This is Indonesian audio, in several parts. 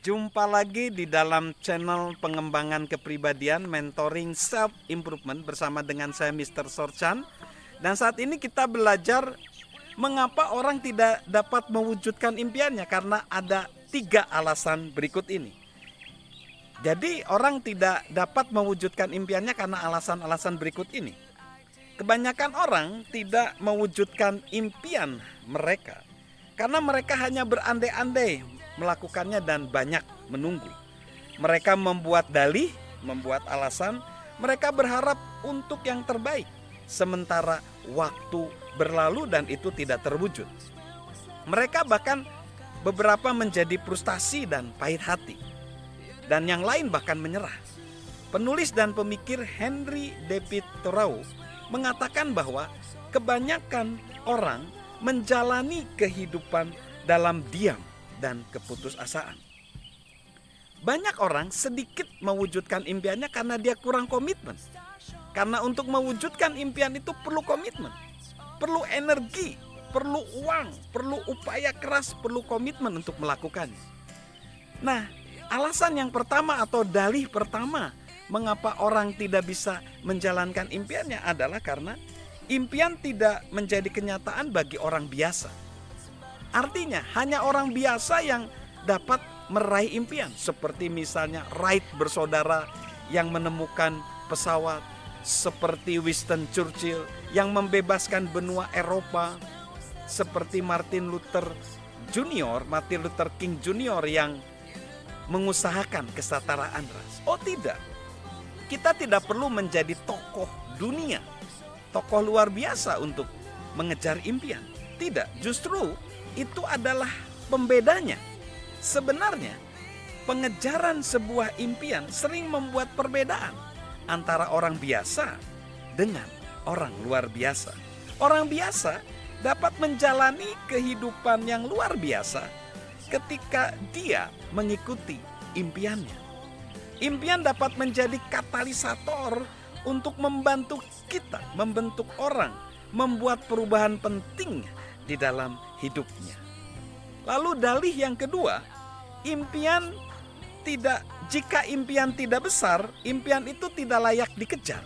Jumpa lagi di dalam channel pengembangan kepribadian, mentoring self improvement bersama dengan saya Mr. Sorchan. Dan saat ini kita belajar mengapa orang tidak dapat mewujudkan impiannya, karena ada 3 alasan berikut ini. Jadi orang tidak dapat mewujudkan impiannya karena alasan-alasan berikut ini. Kebanyakan orang tidak mewujudkan impian mereka karena mereka hanya berandai-andai melakukannya dan banyak menunggu. Mereka membuat dalih, membuat alasan, mereka berharap untuk yang terbaik. Sementara waktu berlalu dan itu tidak terwujud. Mereka bahkan beberapa menjadi frustasi dan pahit hati. Dan yang lain bahkan menyerah. Penulis dan pemikir Henry David Thoreau mengatakan bahwa kebanyakan orang menjalani kehidupan dalam diam dan keputusasaan. Banyak orang sedikit mewujudkan impiannya karena dia kurang komitmen. Karena untuk mewujudkan impian itu perlu komitmen, perlu energi, perlu uang, perlu upaya keras, perlu komitmen untuk melakukannya. Nah, alasan yang pertama atau dalih pertama mengapa orang tidak bisa menjalankan impiannya adalah karena impian tidak menjadi kenyataan bagi orang biasa. Artinya hanya orang biasa yang dapat meraih impian. Seperti misalnya Wright bersaudara yang menemukan pesawat, seperti Winston Churchill yang membebaskan benua Eropa, seperti Martin Luther King Jr. yang mengusahakan kesetaraan ras. Oh tidak, kita tidak perlu menjadi tokoh dunia, tokoh luar biasa untuk mengejar impian. Tidak, justru itu adalah pembedanya. Sebenarnya pengejaran sebuah impian sering membuat perbedaan antara orang biasa dengan orang luar biasa. Orang biasa dapat menjalani kehidupan yang luar biasa ketika dia mengikuti impiannya. Impian dapat menjadi katalisator untuk membantu kita, membentuk orang, membuat perubahan penting di dalam hidupnya. Lalu dalih yang kedua, jika impian tidak besar, impian itu tidak layak dikejar.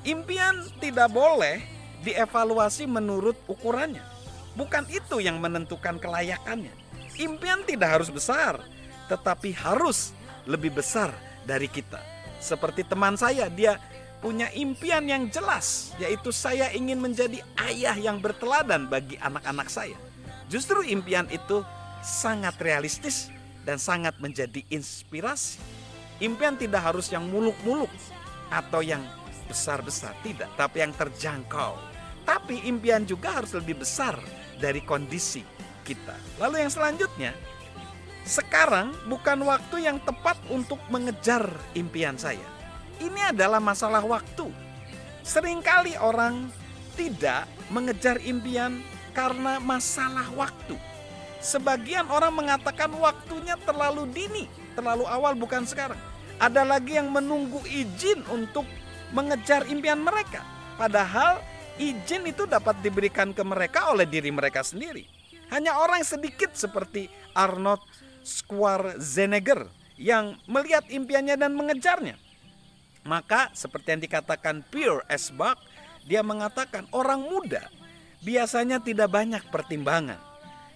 Impian tidak boleh dievaluasi menurut ukurannya. Bukan itu yang menentukan kelayakannya. Impian tidak harus besar, tetapi harus lebih besar dari kita. Seperti teman saya, dia punya impian yang jelas, yaitu saya ingin menjadi ayah yang berteladan bagi anak-anak saya. Justru impian itu sangat realistis dan sangat menjadi inspirasi. Impian tidak harus yang muluk-muluk atau yang besar-besar, tidak, tapi yang terjangkau. Tapi impian juga harus lebih besar dari kondisi kita. Lalu yang selanjutnya, sekarang bukan waktu yang tepat untuk mengejar impian saya. Ini adalah masalah waktu. Seringkali orang tidak mengejar impian karena masalah waktu. Sebagian orang mengatakan waktunya terlalu dini, terlalu awal, bukan sekarang. Ada lagi yang menunggu izin untuk mengejar impian mereka. Padahal izin itu dapat diberikan ke mereka oleh diri mereka sendiri. Hanya orang sedikit seperti Arnold Schwarzenegger yang melihat impiannya dan mengejarnya. Maka seperti yang dikatakan Pierre S. Buck, dia mengatakan orang muda biasanya tidak banyak pertimbangan.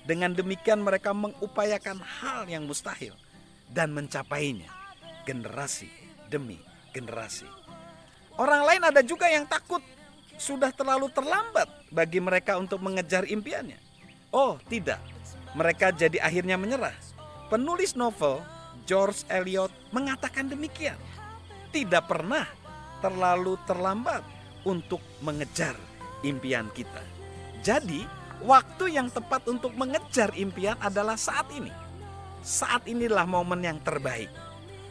Dengan demikian mereka mengupayakan hal yang mustahil dan mencapainya generasi demi generasi. Orang lain ada juga yang takut sudah terlalu terlambat bagi mereka untuk mengejar impiannya. Oh tidak, mereka jadi akhirnya menyerah. Penulis novel George Eliot mengatakan demikian. Tidak pernah terlalu terlambat untuk mengejar impian kita. Jadi, waktu yang tepat untuk mengejar impian adalah saat ini. Saat inilah momen yang terbaik.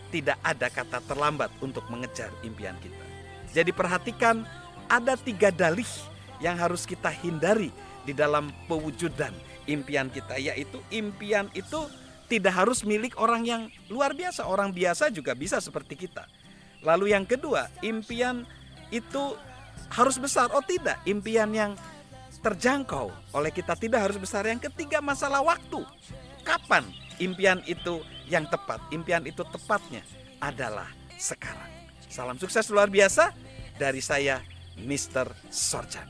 Tidak ada kata terlambat untuk mengejar impian kita. Jadi perhatikan, ada 3 dalih yang harus kita hindari di dalam pewujudan impian kita. Yaitu impian itu tidak harus milik orang yang luar biasa. Orang biasa juga bisa seperti kita. Lalu yang kedua, impian itu harus besar. Oh tidak, impian yang terjangkau oleh kita tidak harus besar. Yang ketiga, masalah waktu. Kapan impian itu yang tepat, impian itu tepatnya adalah sekarang. Salam sukses luar biasa dari saya, Mr. Sorjan.